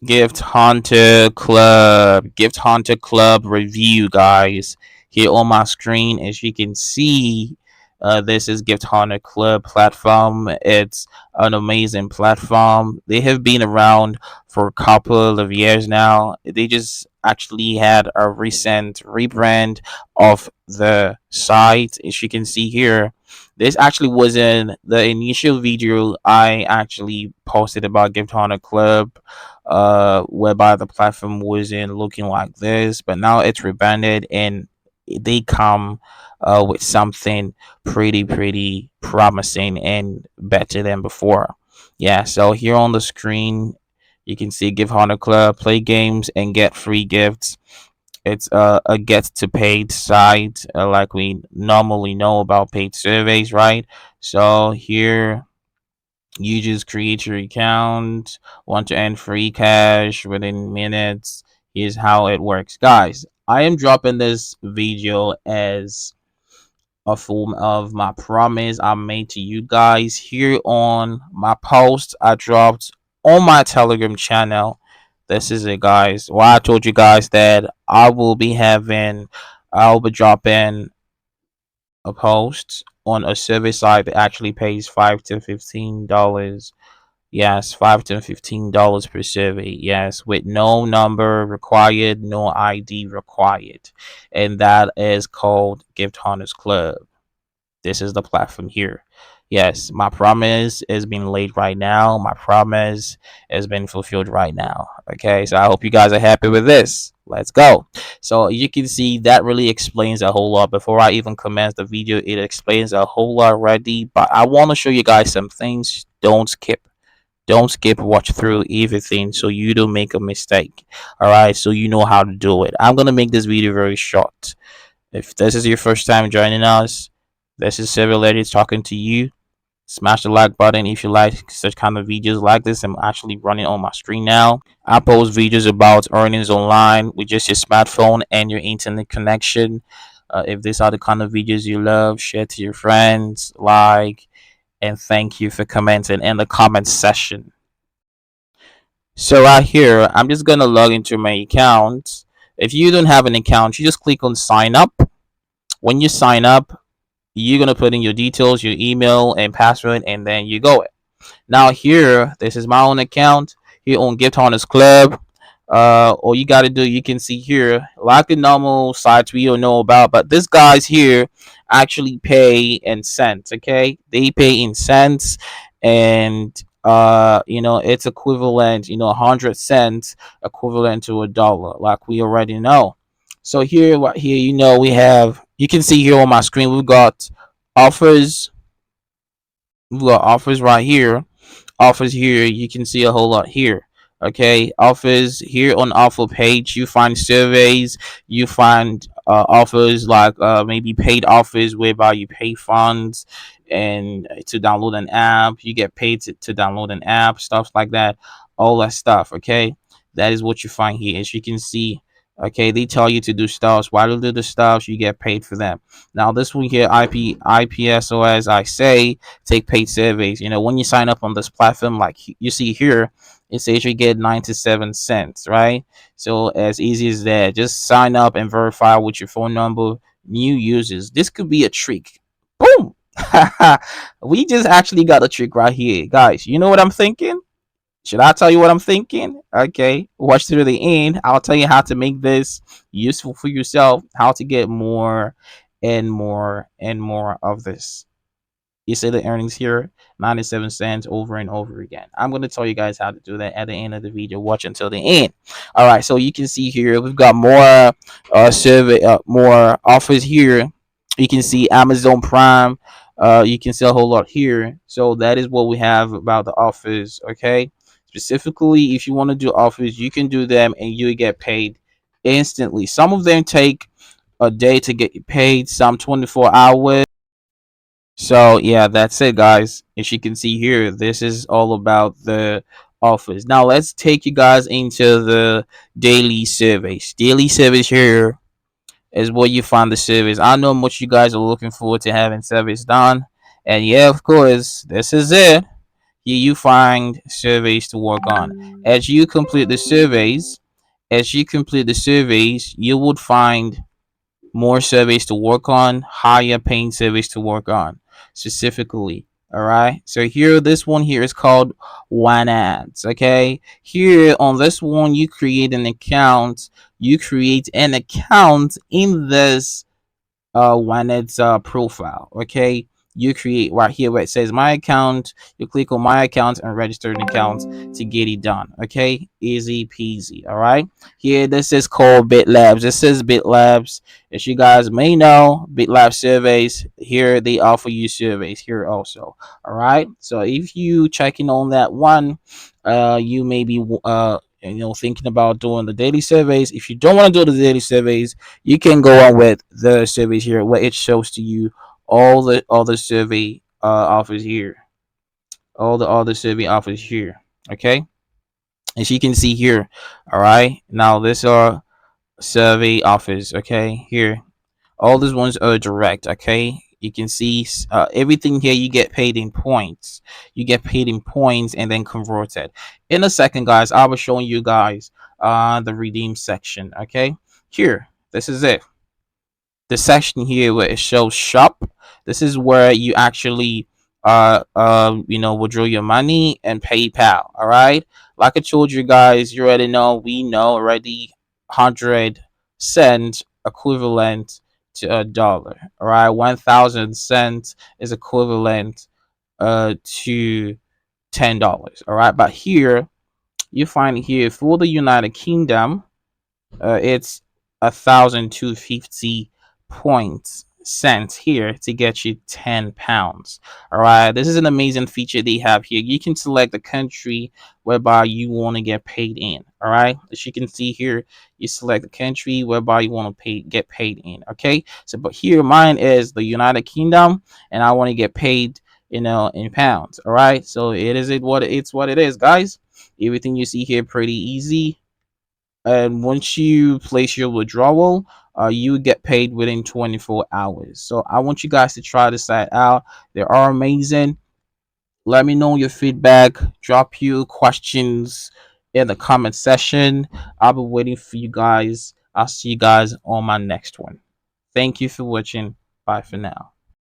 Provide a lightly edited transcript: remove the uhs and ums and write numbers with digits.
Gift Hunter Club review, guys. Here on my screen, as you can see, this is Gift Hunter Club platform. It's an amazing platform. They have been around for a couple of years now. They just actually had a recent rebrand of the site. As you can see here, this actually was in the initial video I actually posted about Gift Hunter Club, whereby the platform wasn't looking like this, but now it's rebranded and they come with something pretty promising and better than before. Yeah, so here on the screen, you can see Give Hunter Club, play games and get free gifts. It's a get to paid site, like we normally know about paid surveys, right? So here you just create your account, want to earn free cash within minutes. Here's how it works. Guys, I am dropping this video as a form of my promise I made to you guys here on my post I dropped on my Telegram channel. This is it, guys. Well, I told you guys that I'll be dropping a post on a service site that actually pays $5 to $15. Yes, $5 to $15 per survey. Yes, with no number required, no ID required, and that is called Gift Hunters Club. This is the platform here. Yes, my promise is being laid right now. My promise has been fulfilled right now. Okay, so I hope you guys are happy with this. Let's go. So you can see that really explains a whole lot. Before I even commence the video, it explains a whole lot already. But I want to show you guys some things. Don't skip, watch through everything so you don't make a mistake. All right, so you know how to do it. I'm gonna make this video very short. If this is your first time joining us, this is Several Ladies talking to you. Smash the like button if you like such kind of videos like this. I'm actually running on my screen now. I post videos about earnings online with just your smartphone and your internet connection. If these are the kind of videos you love, share to your friends, like, and thank you for commenting in the comment section. So right here, I'm just gonna log into my account. If you don't have an account, you just click on sign up. When you sign up, you're gonna put in your details, your email and password, and then you go. Now here, this is my own account here on Gift Hunters Club. All you gotta do, you can see here, like the normal sites we all know about, but this guys here actually pay in cents. Okay, they pay in cents, and it's equivalent, 100 cents equivalent to $1, like we already know. So here, right here, you can see here on my screen, offers. We've got offers right here. Offers here, you can see a whole lot here. Okay, offers here on offer page, you find surveys, you find offers like maybe paid offers whereby you pay funds and to download an app, you get paid to download an app, stuff like that, all that stuff. Okay, that is what you find here. As you can see, okay, they tell you to do stuff. Why do the stuff? You get paid for them. Now this one here, IPSOS, I say take paid surveys. When you sign up on this platform, like you see here, it says you get 97 cents, right? So as easy as that, just sign up and verify with your phone number. New users, this could be a trick. Boom. We just actually got a trick right here, guys. You know what I'm thinking? Should I tell you what I'm thinking? Okay, watch through the end. I'll tell you how to make this useful for yourself, how to get more and more and more of this. You see the earnings here, 97 cents over and over again. I'm going to tell you guys how to do that at the end of the video. Watch until the end. All right, so you can see here we've got more more offers here. You can see Amazon Prime. You can see a whole lot here. So that is what we have about the offers. Okay, specifically, if you want to do offers, you can do them and you get paid instantly. Some of them take a day to get you paid. Some 24 hours. So yeah, that's it, guys. As you can see here, this is all about the offers. Now let's take you guys into the daily surveys. Daily surveys here is where you find the surveys. I know much you guys are looking forward to having surveys done, and yeah, of course, this is it. here you find surveys to work on. As you complete the surveys, you would find more surveys to work on, higher paying surveys to work on specifically. All right. So here, this one here is called one ads. Okay. Here on this one, you create an account. You create an account in this when it's profile. Okay, you create right here where it says my account. You click on my account and register an account to get it done. Okay, easy peasy. All right, here this is called BitLabs. This is BitLabs. As you guys may know, BitLab surveys, here they offer you surveys here also. All right, so if you checking on that one, you may be thinking about doing the daily surveys. If you don't want to do the daily surveys, you can go on with the surveys here where it shows to you all the survey offers here, all the other survey offers here. Okay, as you can see here. All right, now this are survey offers. Okay, here all these ones are direct. Okay, you can see everything here. You get paid in points. You get paid in points and then converted. In a second, guys, I was showing you guys the redeem section. Okay, here, this is it. The section here where it shows shop. This is where you actually withdraw your money and PayPal. All right, like I told you guys, you already know, we know already, 100 cents equivalent to a dollar. All right, 1,000 cents is equivalent to $10. All right, but here you find here for the United Kingdom, it's 1,250 points cents here to get you £10. All right, this is an amazing feature they have here. You can select the country whereby you want to get paid in. All right, as you can see here, you select the country whereby you want to get paid in. Okay, so but here mine is the United Kingdom, and I want to get paid, in pounds. All right, so it's what it is, guys. Everything you see here pretty easy, and once you place your withdrawal, you get paid within 24 hours. So I want you guys to try this site out. They are amazing. Let me know your feedback. Drop your questions in the comment section. I'll be waiting for you guys. I'll see you guys on my next one. Thank you for watching. Bye for now.